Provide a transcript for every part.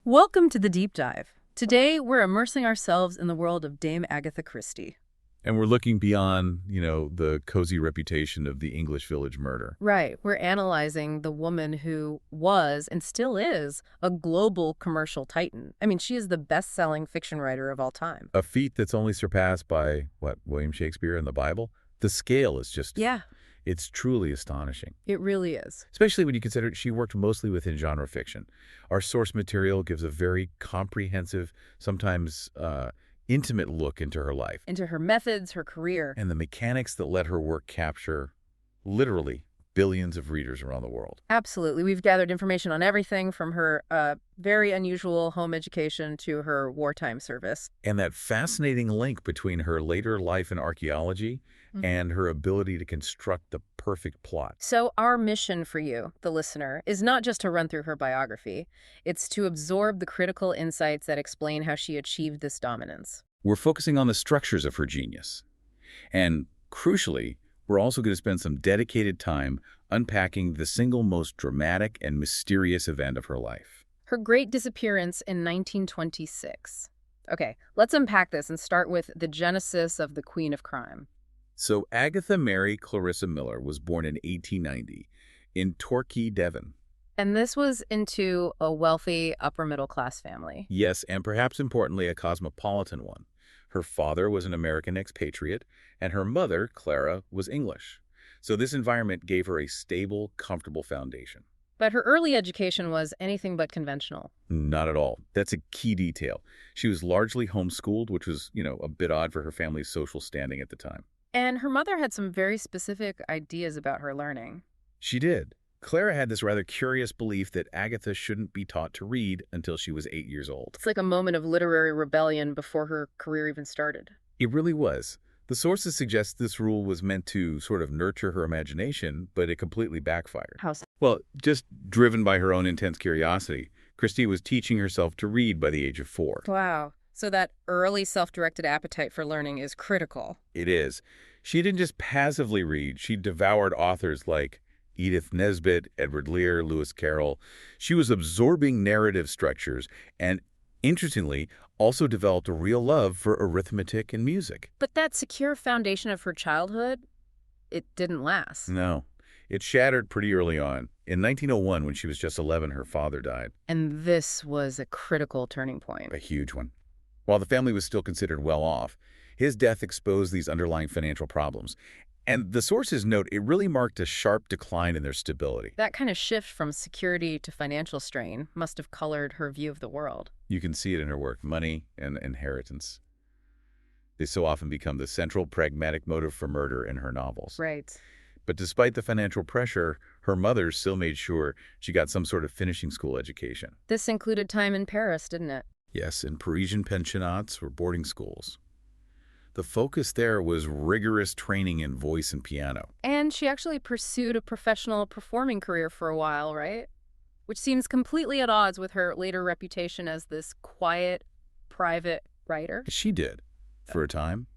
Welcome to the Deep Dive. Today, we're immersing ourselves in the world of Dame Agatha Christie. And we're looking beyond, the cozy reputation of the English village murder. Right, we're analyzing the woman who was, and still is, a global commercial titan. I mean, she is the best-selling fiction writer of all time. A feat that's only surpassed by, William Shakespeare and the Bible? The scale is just, Yeah, it's truly astonishing. it really is. Especially when you consider she worked mostly within genre fiction. Our source material gives a very comprehensive, sometimes intimate look into her life. Into her methods, her career. And the mechanics that let her work capture, literally, billions of readers around the world. Absolutely. We've gathered information on everything from her very unusual home education to her wartime service. And that fascinating link between her later life in archaeology and her ability to construct the perfect plot. So our mission for you, the listener, is not just to run through her biography. It's to absorb the critical insights that explain how she achieved this dominance. We're focusing on the structures of her genius. And crucially, we're also going to spend some dedicated time unpacking the single most dramatic and mysterious event of her life. Her great disappearance in 1926. Okay, let's unpack this and start with the genesis of the Queen of Crime. So Agatha Mary Clarissa Miller was born in 1890 in Torquay, Devon. And this was into a wealthy, upper-middle-class family. Yes, and perhaps importantly, a cosmopolitan one. Her father was an American expatriate, and her mother, Clara, was English. So this environment gave her a stable, comfortable foundation. But her early education was anything but conventional. Not at all. That's a key detail. She was largely homeschooled, which was, a bit odd for her family's social standing at the time. And her mother had some very specific ideas about her learning. She did. Clara had this rather curious belief that Agatha shouldn't be taught to read until she was 8 years old. It's like a moment of literary rebellion before her career even started. It really was. The sources suggest this rule was meant to sort of nurture her imagination, but it completely backfired. How so? Well, just driven by her own intense curiosity, Christie was teaching herself to read by the age of 4. Wow. So that early self-directed appetite for learning is critical. It is. She didn't just passively read. She devoured authors like Edith Nesbit, Edward Lear, Lewis Carroll. She was absorbing narrative structures and, interestingly, also developed a real love for arithmetic and music. But that secure foundation of her childhood, it didn't last. No, it shattered pretty early on. In 1901, when she was just 11, her father died. And this was a critical turning point. A huge one. While the family was still considered well off, his death exposed these underlying financial problems. And the sources note it really marked a sharp decline in their stability. That kind of shift from security to financial strain must have colored her view of the world. You can see it in her work, money and inheritance. They so often become the central pragmatic motive for murder in her novels. Right. But despite the financial pressure, her mother still made sure she got some sort of finishing school education. This included time in Paris, didn't it? Yes, in Parisian pensionnats or boarding schools. The focus there was rigorous training in voice and piano. And she actually pursued a professional performing career for a while, right? Which seems completely at odds with her later reputation as this quiet, private writer. She did, for a time,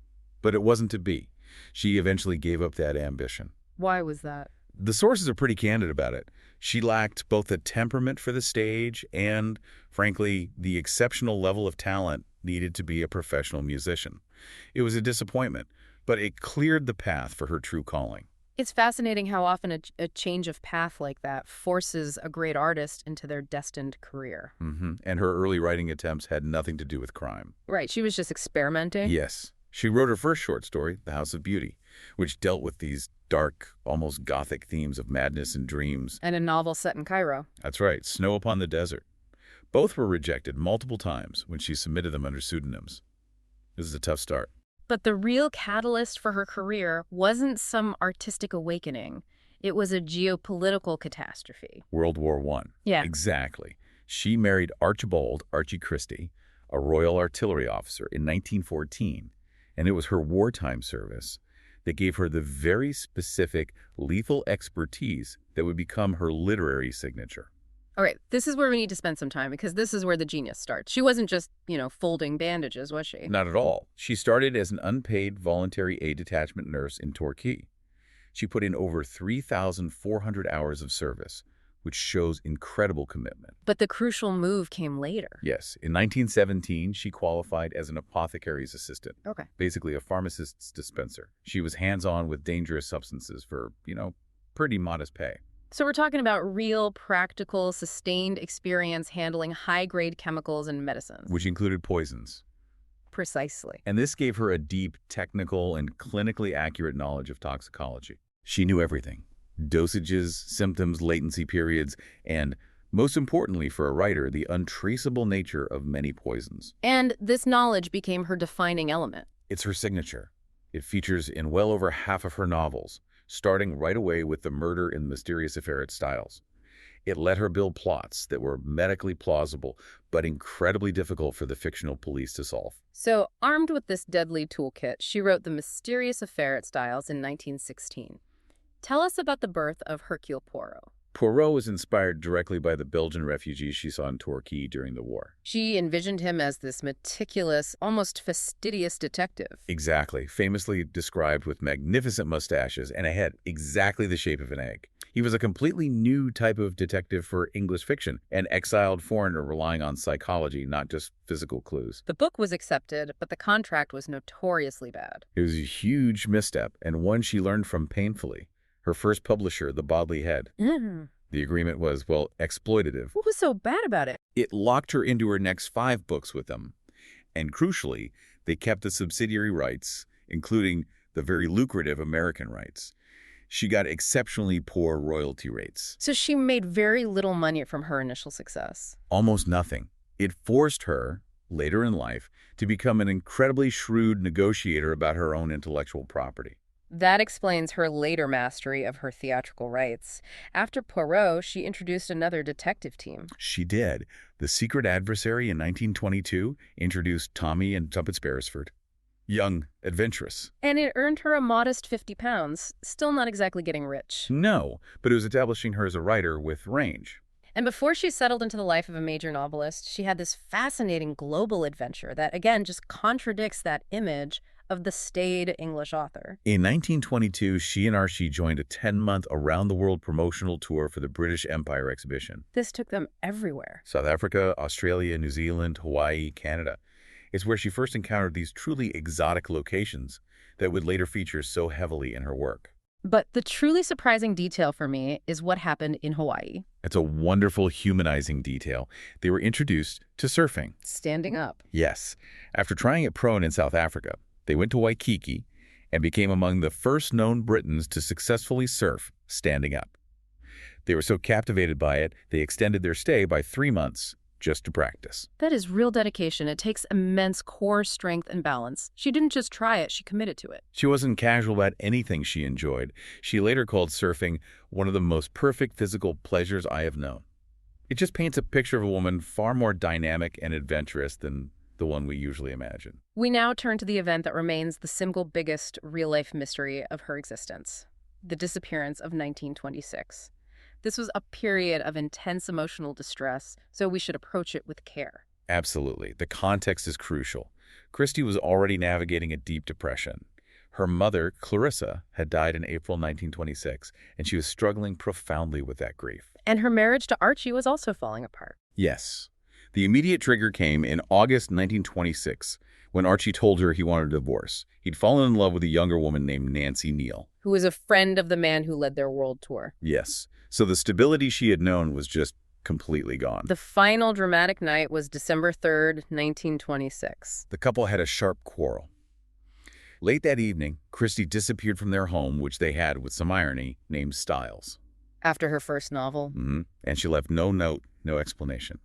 but it wasn't to be. She eventually gave up that ambition. Why was that? The sources are pretty candid about it. She lacked both the temperament for the stage and, frankly, the exceptional level of talent needed to be a professional musician. It was a disappointment, but it cleared the path for her true calling. It's fascinating how often a change of path like that forces a great artist into their destined career. And her early writing attempts had nothing to do with crime. Right, she was just experimenting. Yes. She wrote her first short story, The House of Beauty, which dealt with these dark, almost gothic themes of madness and dreams. And a novel set in Cairo. That's right, Snow Upon the Desert. Both were rejected multiple times when she submitted them under pseudonyms. This is a tough start. But the real catalyst for her career wasn't some artistic awakening. It was a geopolitical catastrophe. World War I. Yeah. Exactly. She married Archibald Archie Christie, a Royal Artillery officer, in 1914, and it was her wartime service that gave her the very specific lethal expertise that would become her literary signature. All right, this is where we need to spend some time because this is where the genius starts. She wasn't just, folding bandages, was she? Not at all. She started as an unpaid voluntary aid detachment nurse in Torquay. She put in over 3,400 hours of service, which shows incredible commitment. But the crucial move came later. Yes, in 1917, she qualified as an apothecary's assistant, Okay. basically a pharmacist's dispenser. She was hands-on with dangerous substances for, pretty modest pay. So we're talking about real, practical, sustained experience handling high-grade chemicals and medicines. Which included poisons. Precisely. And this gave her a deep, technical, and clinically accurate knowledge of toxicology. She knew everything. Dosages, symptoms, latency periods, and, most importantly for a writer, the untraceable nature of many poisons. And this knowledge became her defining element. It's her signature. It features in well over half of her novels, starting right away with the murder in the mysterious affair at Styles. It let her build plots that were medically plausible, but incredibly difficult for the fictional police to solve. So, armed with this deadly toolkit, she wrote The Mysterious Affair at Styles in 1916. Tell us about the birth of Hercule Poirot. Poirot was inspired directly by the Belgian refugees she saw in Torquay during the war. She envisioned him as this meticulous, almost fastidious detective. Exactly, famously described with magnificent mustaches and a head exactly the shape of an egg. He was a completely new type of detective for English fiction, an exiled foreigner relying on psychology, not just physical clues. The book was accepted, but the contract was notoriously bad. It was a huge misstep, and one she learned from painfully. Her first publisher, the Bodley Head. The agreement was, well, exploitative. What was so bad about it? It locked her into her next 5 books with them. And crucially, they kept the subsidiary rights, including the very lucrative American rights. She got exceptionally poor royalty rates. So she made very little money from her initial success. Almost nothing. It forced her, later in life, to become an incredibly shrewd negotiator about her own intellectual property. That explains her later mastery of her theatrical rights. After Poirot, she introduced another detective team. She did. The Secret Adversary in 1922 introduced Tommy and Tuppence Beresford. Young, adventurous. And it earned her a modest £50, still not exactly getting rich. No, but it was establishing her as a writer with range. And before she settled into the life of a major novelist, she had this fascinating global adventure that, again, just contradicts that image of the staid English author. In 1922, she and Archie joined a 10-month around-the-world promotional tour for the British Empire exhibition. This took them everywhere. South Africa, Australia, New Zealand, Hawaii, Canada. It's where she first encountered these truly exotic locations that would later feature so heavily in her work. But the truly surprising detail for me is what happened in Hawaii. It's a wonderful, humanizing detail. They were introduced to surfing. Standing up. Yes. After trying it prone in South Africa, they went to Waikiki and became among the first known Britons to successfully surf standing up. They were so captivated by it, they extended their stay by 3 months just to practice. That is real dedication. It takes immense core strength and balance. She didn't just try it, she committed to it. She wasn't casual about anything she enjoyed. She later called surfing one of the most perfect physical pleasures I have known. It just paints a picture of a woman far more dynamic and adventurous than the one we usually imagine. We now turn to the event that remains the single biggest real-life mystery of her existence, the disappearance of 1926. This was a period of intense emotional distress, so we should approach it with care. Absolutely. The context is crucial. Christie was already navigating a deep depression. Her mother, Clarissa, had died in April 1926, and she was struggling profoundly with that grief. And her marriage to Archie was also falling apart. Yes. The immediate trigger came in August 1926, when Archie told her he wanted a divorce. He'd fallen in love with a younger woman named Nancy Neal, who was a friend of the man who led their world tour. Yes. So the stability she had known was just completely gone. The final dramatic night was December 3rd, 1926. The couple had a sharp quarrel. Late that evening, Christie disappeared from their home, which they had, with some irony, named Styles. After her first novel. And she left no note, no explanation.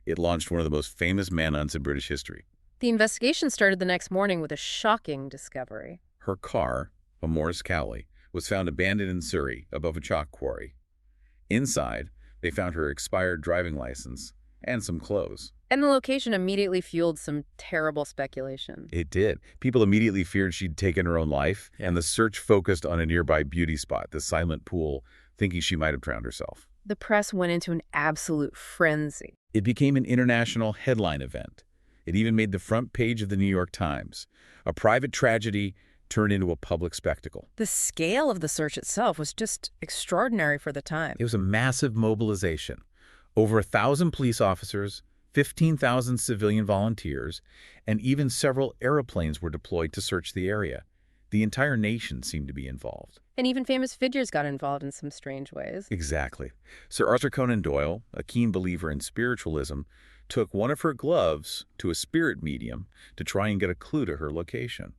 It launched one of the most famous manhunts in British history. The investigation started the next morning with a shocking discovery. Her car, a Morris Cowley, was found abandoned in Surrey above a chalk quarry. Inside, they found her expired driving license and some clothes. And the location immediately fueled some terrible speculation. It did. People immediately feared she'd taken her own life, and the search focused on a nearby beauty spot, the silent pool, thinking she might have drowned herself. The press went into an absolute frenzy. It became an international headline event. It even made the front page of the New York Times. A private tragedy turned into a public spectacle. The scale of the search itself was just extraordinary for the time. It was a massive mobilization. Over 1,000 police officers, 15,000 civilian volunteers, and even several airplanes were deployed to search the area. The entire nation seemed to be involved. And even famous figures got involved in some strange ways. Exactly. Sir Arthur Conan Doyle, a keen believer in spiritualism, took one of her gloves to a spirit medium to try and get a clue to her location.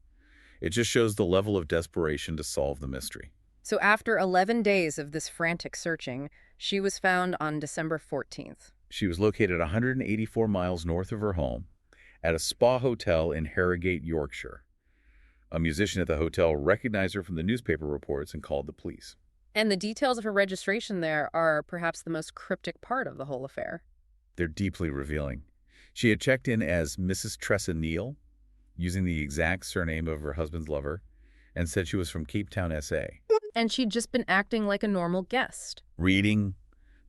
It just shows the level of desperation to solve the mystery. So after 11 days of this frantic searching, she was found on December 14th. She was located 184 miles north of her home at a spa hotel in Harrogate, Yorkshire. A musician at the hotel recognized her from the newspaper reports and called the police. And the details of her registration there are perhaps the most cryptic part of the whole affair. They're deeply revealing. She had checked in as Mrs. Tressa Neal, using the exact surname of her husband's lover, and said she was from Cape Town, SA. And she'd just been acting like a normal guest. Reading,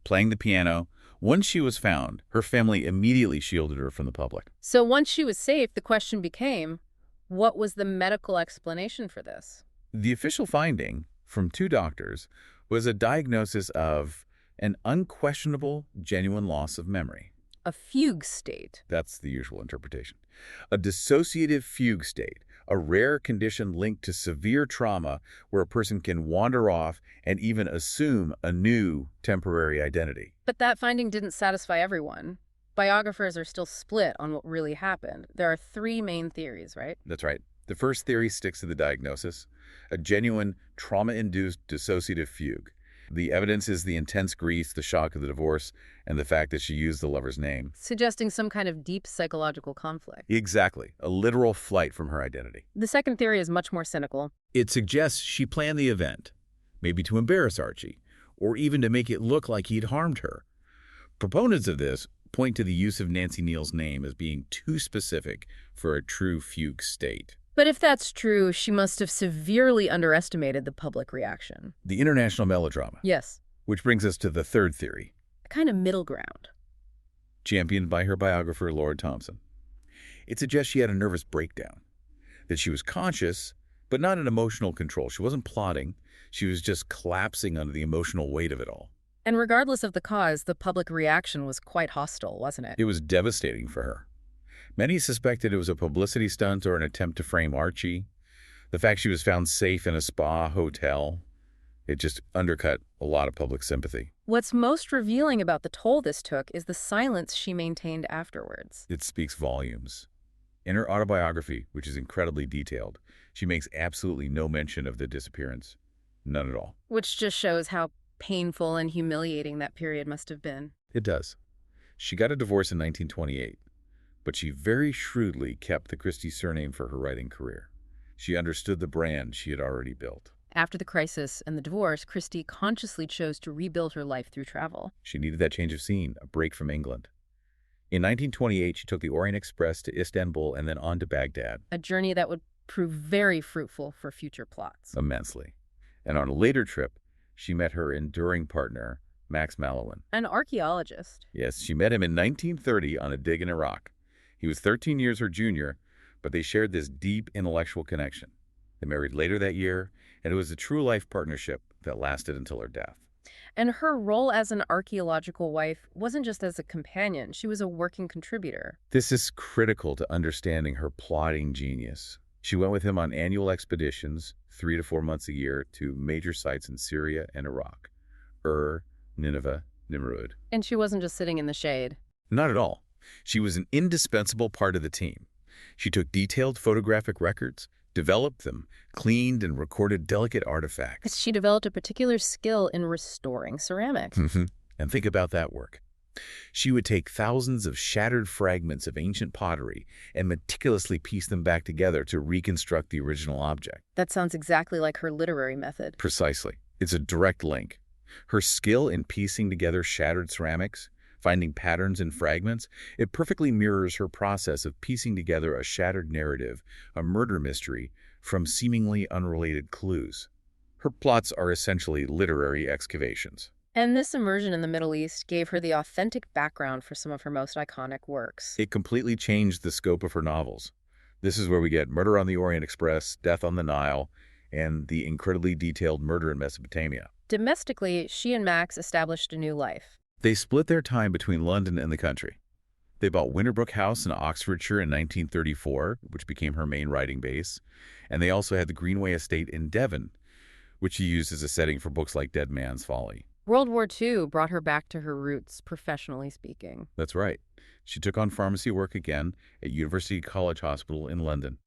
playing the piano. Once she was found, her family immediately shielded her from the public. So once she was safe, the question became, what was the medical explanation for this? The official finding from 2 doctors was a diagnosis of an unquestionable, genuine loss of memory. A fugue state. That's the usual interpretation. A dissociative fugue state, a rare condition linked to severe trauma where a person can wander off and even assume a new temporary identity. But that finding didn't satisfy everyone. Biographers are still split on what really happened. There are 3 main theories, right? That's right. The first theory sticks to the diagnosis, a genuine trauma-induced dissociative fugue. The evidence is the intense grief, the shock of the divorce, and the fact that she used the lover's name. Suggesting some kind of deep psychological conflict. Exactly. A literal flight from her identity. The second theory is much more cynical. It suggests she planned the event, maybe to embarrass Archie, or even to make it look like he'd harmed her. Proponents of this point to the use of Nancy Neal's name as being too specific for a true fugue state. But if that's true, she must have severely underestimated the public reaction. The international melodrama. Yes. Which brings us to the third theory. A kind of middle ground. Championed by her biographer, Laura Thompson. It suggests she had a nervous breakdown, that she was conscious, but not in emotional control. She wasn't plotting. She was just collapsing under the emotional weight of it all. And regardless of the cause, the public reaction was quite hostile, wasn't it? It was devastating for her. Many suspected it was a publicity stunt or an attempt to frame Archie. The fact she was found safe in a spa hotel, it just undercut a lot of public sympathy. What's most revealing about the toll this took is the silence she maintained afterwards. It speaks volumes. In her autobiography, which is incredibly detailed, she makes absolutely no mention of the disappearance. None at all. Which just shows how painful and humiliating that period must have been. It does. She got a divorce in 1928, but she very shrewdly kept the Christie surname for her writing career. She understood the brand she had already built. After the crisis and the divorce, Christie consciously chose to rebuild her life through travel. She needed that change of scene, a break from England. In 1928, she took the Orient Express to Istanbul and then on to Baghdad. A journey that would prove very fruitful for future plots. Immensely. And on a later trip, she met her enduring partner, Max Mallowan. An archaeologist. Yes, she met him in 1930 on a dig in Iraq. He was 13 years her junior, but they shared this deep intellectual connection. They married later that year, and it was a true-life partnership that lasted until her death. And her role as an archaeological wife wasn't just as a companion. She was a working contributor. This is critical to understanding her plotting genius. She went with him on annual expeditions, 3 to 4 months a year, to major sites in Syria and Iraq. Nineveh, Nimrud. And she wasn't just sitting in the shade. Not at all. She was an indispensable part of the team. She took detailed photographic records, developed them, cleaned and recorded delicate artifacts. She developed a particular skill in restoring ceramics. And think about that work. She would take thousands of shattered fragments of ancient pottery and meticulously piece them back together to reconstruct the original object. That sounds exactly like her literary method. Precisely. It's a direct link. Her skill in piecing together shattered ceramics, finding patterns in fragments, it perfectly mirrors her process of piecing together a shattered narrative, a murder mystery, from seemingly unrelated clues. Her plots are essentially literary excavations. And this immersion in the Middle East gave her the authentic background for some of her most iconic works. It completely changed the scope of her novels. This is where we get Murder on the Orient Express, Death on the Nile, and the incredibly detailed Murder in Mesopotamia. Domestically, she and Max established a new life. They split their time between London and the country. They bought Winterbrook House in Oxfordshire in 1934, which became her main writing base, and they also had the Greenway Estate in Devon, which she used as a setting for books like Dead Man's Folly. World War II brought her back to her roots, professionally speaking. That's right. She took on pharmacy work again at University College Hospital in London.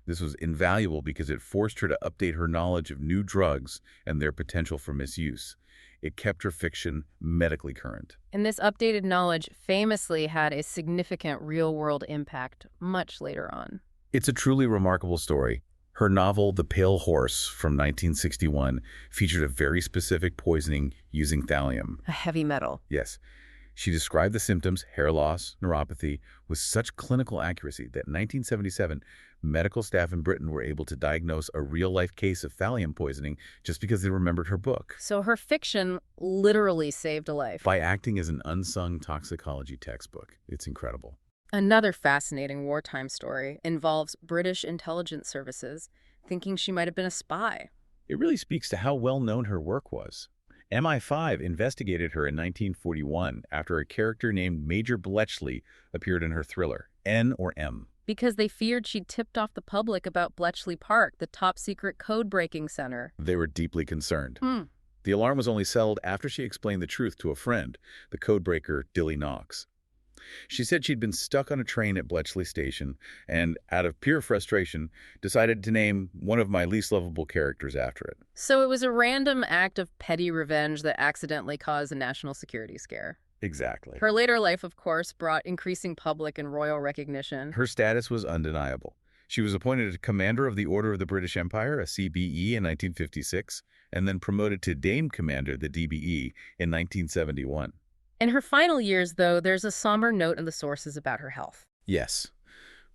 This was invaluable because it forced her to update her knowledge of new drugs and their potential for misuse. It kept her fiction medically current. And this updated knowledge famously had a significant real-world impact much later on. It's a truly remarkable story. Her novel, The Pale Horse, from 1961, featured a very specific poisoning using thallium. A heavy metal. Yes. She described the symptoms, hair loss, neuropathy, with such clinical accuracy that in 1977, medical staff in Britain were able to diagnose a real-life case of thallium poisoning just because they remembered her book. So her fiction literally saved a life. By acting as an unsung toxicology textbook. It's incredible. Another fascinating wartime story involves British intelligence services thinking she might have been a spy. It really speaks to how well-known her work was. MI5 investigated her in 1941 after a character named Major Bletchley appeared in her thriller, N or M. Because they feared she'd tipped off the public about Bletchley Park, the top-secret code-breaking center. They were deeply concerned. The alarm was only settled after she explained the truth to a friend, the codebreaker Dilly Knox. She said she'd been stuck on a train at Bletchley Station and, out of pure frustration, decided to name one of my least lovable characters after it. So it was a random act of petty revenge that accidentally caused a national security scare. Exactly. Her later life, of course, brought increasing public and royal recognition. Her status was undeniable. She was appointed Commander of the Order of the British Empire, a CBE, in 1956, and then promoted to Dame Commander, the DBE, in 1971. In her final years, though, there's a somber note in the sources about her health. Yes.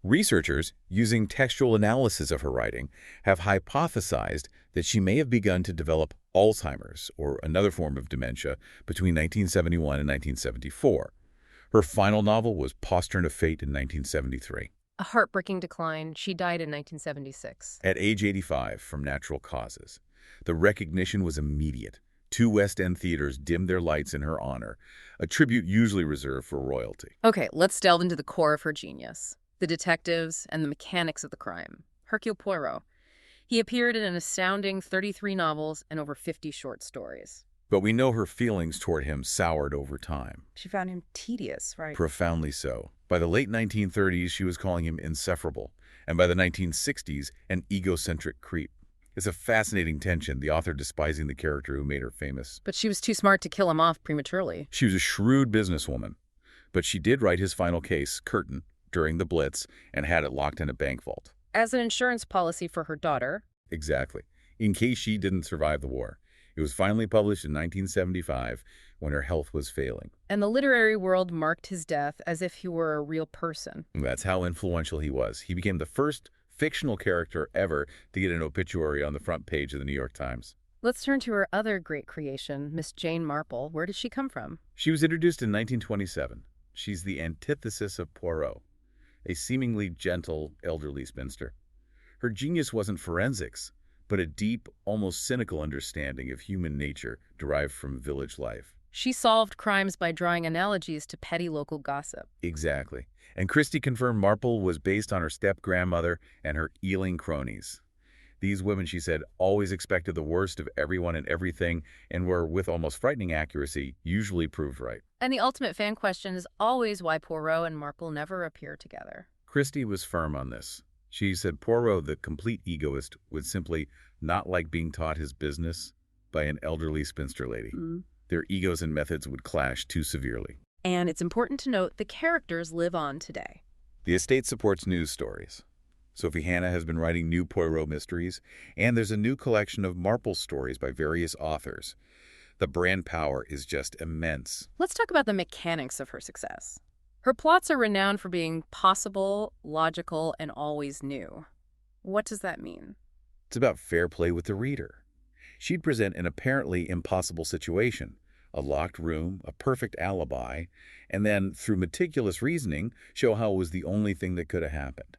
Researchers, using textual analysis of her writing, have hypothesized that she may have begun to develop Alzheimer's, or another form of dementia, between 1971 and 1974. Her final novel was Postern of Fate in 1973. A heartbreaking decline. She died in 1976. At age 85 from natural causes. The recognition was immediate. 2 West End theaters dimmed their lights in her honor, a tribute usually reserved for royalty. Okay, let's delve into the core of her genius, the detectives and the mechanics of the crime. Hercule Poirot. He appeared in an astounding 33 novels and over 50 short stories. But we know her feelings toward him soured over time. She found him tedious, right? Profoundly so. By the late 1930s, she was calling him insufferable, and by the 1960s, an egocentric creep. It's a fascinating tension, the author despising the character who made her famous. But she was too smart to kill him off prematurely. She was a shrewd businesswoman, but she did write his final case, Curtain, during the Blitz, and had it locked in a bank vault. As an insurance policy for her daughter. Exactly. In case she didn't survive the war. It was finally published in 1975 when her health was failing. And the literary world marked his death as if he were a real person. That's how influential he was. He became the first fictional character ever to get an obituary on the front page of the New York Times. Let's turn to her other great creation, Miss Jane Marple. Where did she come from? She was introduced in 1927. She's the antithesis of Poirot, a seemingly gentle, elderly spinster. Her genius wasn't forensics, but a deep, almost cynical understanding of human nature derived from village life. She solved crimes by drawing analogies to petty local gossip. Exactly. And Christie confirmed Marple was based on her step-grandmother and her Ealing cronies. These women, she said, always expected the worst of everyone and everything and were, with almost frightening accuracy, usually proved right. And the ultimate fan question is always why Poirot and Marple never appear together. Christie was firm on this. She said Poirot, the complete egoist, would simply not like being taught his business by an elderly spinster lady. Their egos and methods would clash too severely. And it's important to note the characters live on today. The estate supports news stories. Sophie Hannah has been writing new Poirot mysteries, and there's a new collection of Marple stories by various authors. The brand power is just immense. Let's talk about the mechanics of her success. Her plots are renowned for being possible, logical, and always new. What does that mean? It's about fair play with the reader. She'd present an apparently impossible situation, a locked room, a perfect alibi, and then, through meticulous reasoning, show how it was the only thing that could have happened.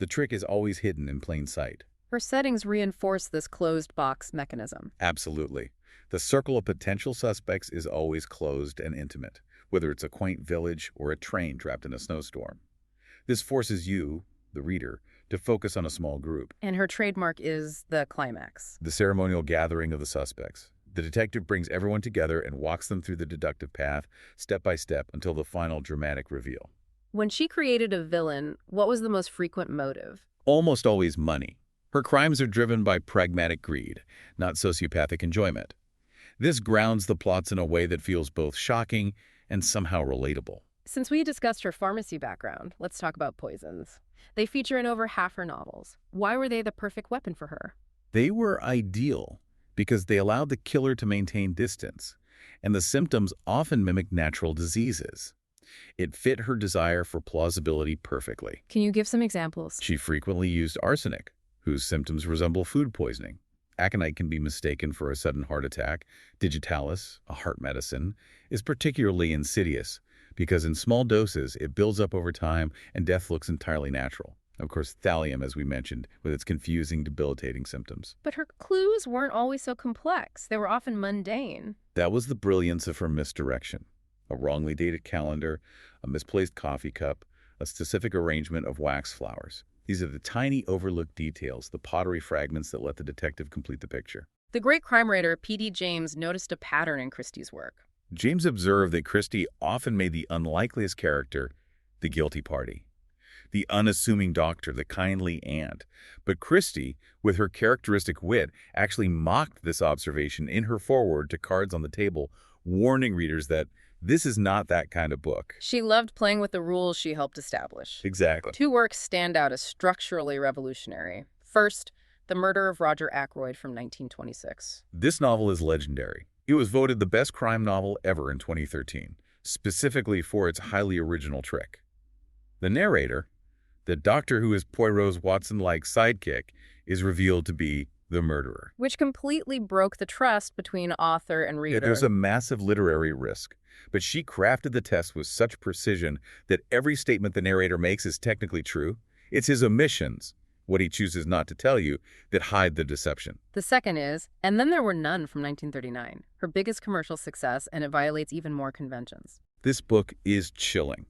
The trick is always hidden in plain sight. Her settings reinforce this closed box mechanism. Absolutely. The circle of potential suspects is always closed and intimate, whether it's a quaint village or a train trapped in a snowstorm. This forces you, the reader, to focus on a small group. And her trademark is the climax. The ceremonial gathering of the suspects. The detective brings everyone together and walks them through the deductive path, step by step, until the final dramatic reveal. When she created a villain, what was the most frequent motive? Almost always money. Her crimes are driven by pragmatic greed, not sociopathic enjoyment. This grounds the plots in a way that feels both shocking and somehow relatable. Since we discussed her pharmacy background, let's talk about poisons. They feature in over half her novels. Why were they the perfect weapon for her? They were ideal because they allowed the killer to maintain distance, and the symptoms often mimic natural diseases. It fit her desire for plausibility perfectly. Can you give some examples? She frequently used arsenic, whose symptoms resemble food poisoning. Aconite can be mistaken for a sudden heart attack. Digitalis, a heart medicine, is particularly insidious because in small doses it builds up over time and death looks entirely natural. Of course, thallium, as we mentioned, with its confusing, debilitating symptoms. But her clues weren't always so complex. They were often mundane. That was the brilliance of her misdirection. A wrongly dated calendar, a misplaced coffee cup, a specific arrangement of wax flowers. These are the tiny overlooked details, the pottery fragments that let the detective complete the picture. The great crime writer P.D. James noticed a pattern in Christie's work. James observed that Christie often made the unlikeliest character the guilty party, the unassuming doctor, the kindly aunt. But Christie, with her characteristic wit, actually mocked this observation in her foreword to Cards on the Table, warning readers that this is not that kind of book. She loved playing with the rules she helped establish. Exactly. Two works stand out as structurally revolutionary. First, The Murder of Roger Ackroyd from 1926. This novel is legendary. It was voted the best crime novel ever in 2013, specifically for its highly original trick. The narrator, the doctor who is Poirot's Watson-like sidekick, is revealed to be the murderer. Which completely broke the trust between author and reader. There's a massive literary risk, but she crafted the test with such precision that every statement the narrator makes is technically true. It's his omissions, what he chooses not to tell you, that hide the deception. The second is, And Then There Were None from 1939, her biggest commercial success, and it violates even more conventions. This book is chilling.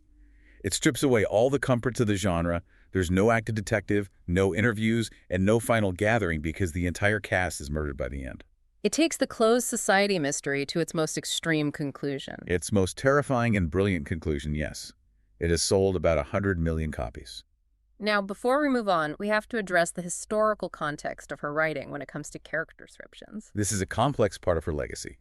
It strips away all the comforts of the genre. There's no active detective, no interviews, and no final gathering because the entire cast is murdered by the end. It takes the closed society mystery to its most extreme conclusion. Its most terrifying and brilliant conclusion, yes. It has sold about 100 million copies. Now, before we move on, we have to address the historical context of her writing when it comes to character descriptions. This is a complex part of her legacy.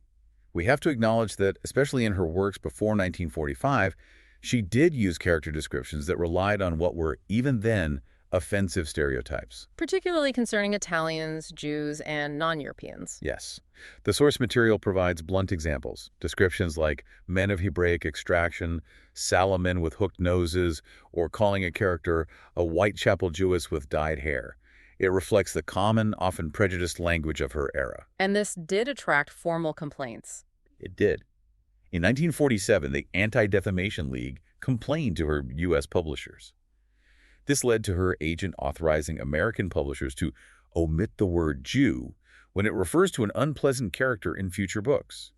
We have to acknowledge that, especially in her works before 1945, she did use character descriptions that relied on what were, even then, offensive stereotypes. Particularly concerning Italians, Jews, and non-Europeans. Yes. The source material provides blunt examples. Descriptions like men of Hebraic extraction, sallow men with hooked noses, or calling a character a Whitechapel Jewess with dyed hair. It reflects the common, often prejudiced language of her era. And this did attract formal complaints. It did. In 1947, the Anti-Defamation League complained to her U.S. publishers. This led to her agent authorizing American publishers to omit the word Jew when it refers to an unpleasant character in future books.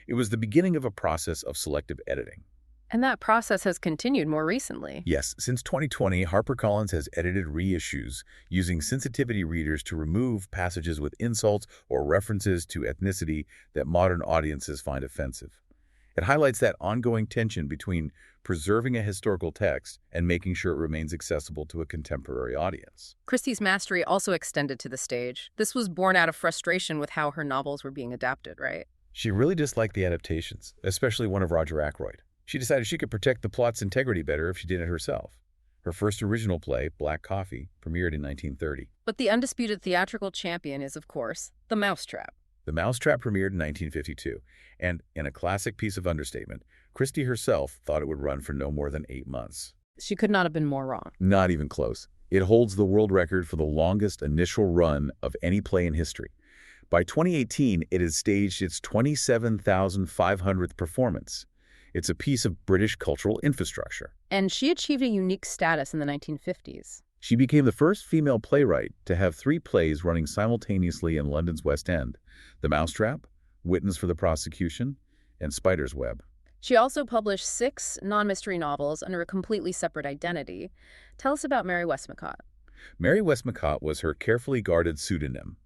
It was the beginning of a process of selective editing. And that process has continued more recently. Yes, since 2020, HarperCollins has edited reissues using sensitivity readers to remove passages with insults or references to ethnicity that modern audiences find offensive. It highlights that ongoing tension between preserving a historical text and making sure it remains accessible to a contemporary audience. Christie's mastery also extended to the stage. This was born out of frustration with how her novels were being adapted, right? She really disliked the adaptations, especially one of Roger Ackroyd. She decided she could protect the plot's integrity better if she did it herself. Her first original play, Black Coffee, premiered in 1930. But the undisputed theatrical champion is, of course, The Mousetrap. The Mousetrap premiered in 1952, and in a classic piece of understatement, Christie herself thought it would run for no more than 8 months. She could not have been more wrong. Not even close. It holds the world record for the longest initial run of any play in history. By 2018, it has staged its 27,500th performance. It's a piece of British cultural infrastructure. And she achieved a unique status in the 1950s. She became the first female playwright to have three plays running simultaneously in London's West End: The Mousetrap, Witness for the Prosecution, and Spider's Web. She also published 6 non-mystery novels under a completely separate identity. Tell us about Mary Westmacott. Mary Westmacott was her carefully guarded pseudonym.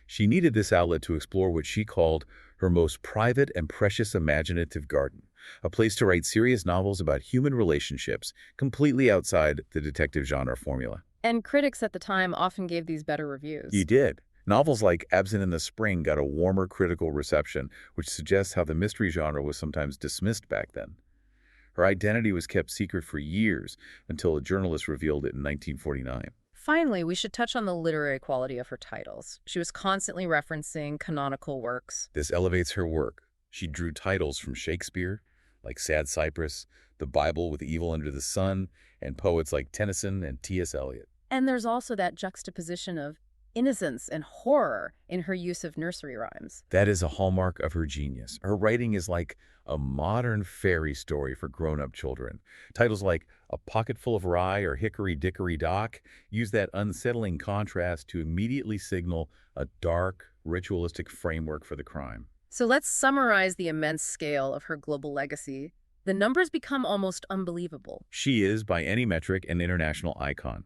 She needed this outlet to explore what she called her most private and precious imaginative garden, a place to write serious novels about human relationships completely outside the detective genre formula. And critics at the time often gave these better You reviews. did. Novels like Absent in the Spring got a warmer critical reception, which suggests how the mystery genre was sometimes dismissed back then. Her identity was kept secret for years until a journalist revealed it in 1949. Finally, we should touch on the literary quality of her titles. She was constantly referencing canonical works. This elevates her work. She drew titles from Shakespeare, like Sad Cypress, the Bible with Evil Under the Sun, and poets like Tennyson and T.S. Eliot. And there's also that juxtaposition of innocence and horror in her use of nursery rhymes. That is a hallmark of her genius. Her writing is like a modern fairy story for grown-up children. Titles like A Pocket Full of Rye or Hickory Dickory Dock use that unsettling contrast to immediately signal a dark, ritualistic framework for the crime. So let's summarize the immense scale of her global legacy. The numbers become almost unbelievable. She is, by any metric, an international icon.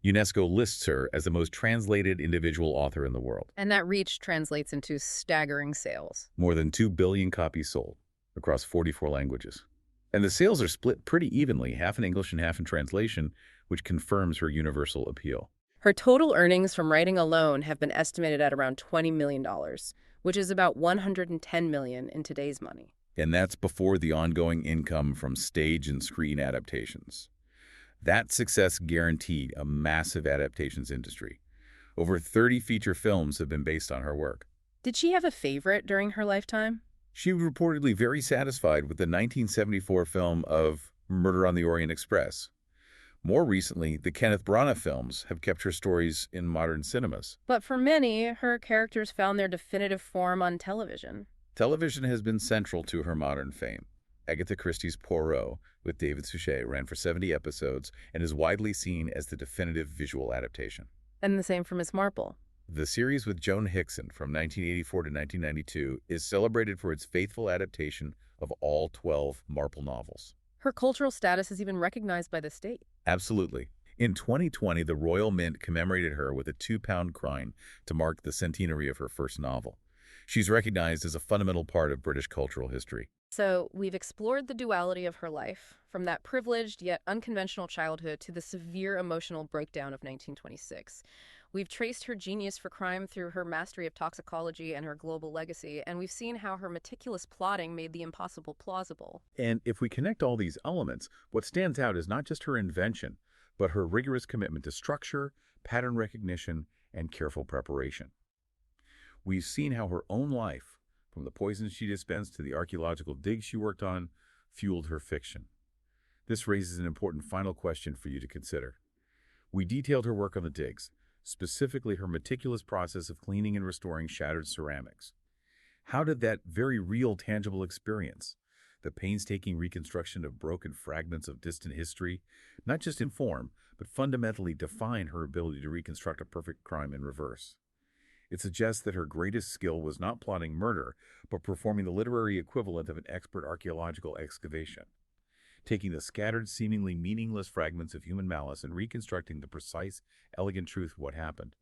UNESCO lists her as the most translated individual author in the world. And that reach translates into staggering sales. More than 2 billion copies sold across 44 languages. And the sales are split pretty evenly, half in English and half in translation, which confirms her universal appeal. Her total earnings from writing alone have been estimated at around $20 million, which is about $110 million in today's money. And that's before the ongoing income from stage and screen adaptations. That success guaranteed a massive adaptations industry. Over 30 feature films have been based on her work. Did she have a favorite during her lifetime? She was reportedly very satisfied with the 1974 film of Murder on the Orient Express. More recently, the Kenneth Branagh films have kept her stories in modern cinemas. But for many, her characters found their definitive form on television. Television has been central to her modern fame. Agatha Christie's Poirot with David Suchet ran for 70 episodes and is widely seen as the definitive visual adaptation. And the same for Miss Marple. The series with Joan Hickson from 1984 to 1992 is celebrated for its faithful adaptation of all 12 Marple novels. Her cultural status is even recognized by the state. Absolutely. In 2020, the Royal Mint commemorated her with a £2 coin to mark the centenary of her first novel. She's recognized as a fundamental part of British cultural history. So we've explored the duality of her life, from that privileged yet unconventional childhood to the severe emotional breakdown of 1926. We've traced her genius for crime through her mastery of toxicology and her global legacy, and we've seen how her meticulous plotting made the impossible plausible. And if we connect all these elements, what stands out is not just her invention, but her rigorous commitment to structure, pattern recognition, and careful preparation. We've seen how her own life, from the poisons she dispensed to the archaeological digs she worked on, fueled her fiction. This raises an important final question for you to consider. We detailed her work on the digs, specifically her meticulous process of cleaning and restoring shattered ceramics. How did that very real, tangible experience, the painstaking reconstruction of broken fragments of distant history, not just inform, but fundamentally define her ability to reconstruct a perfect crime in reverse? It suggests that her greatest skill was not plotting murder, but performing the literary equivalent of an expert archaeological excavation, taking the scattered, seemingly meaningless fragments of human malice and reconstructing the precise, elegant truth of what happened.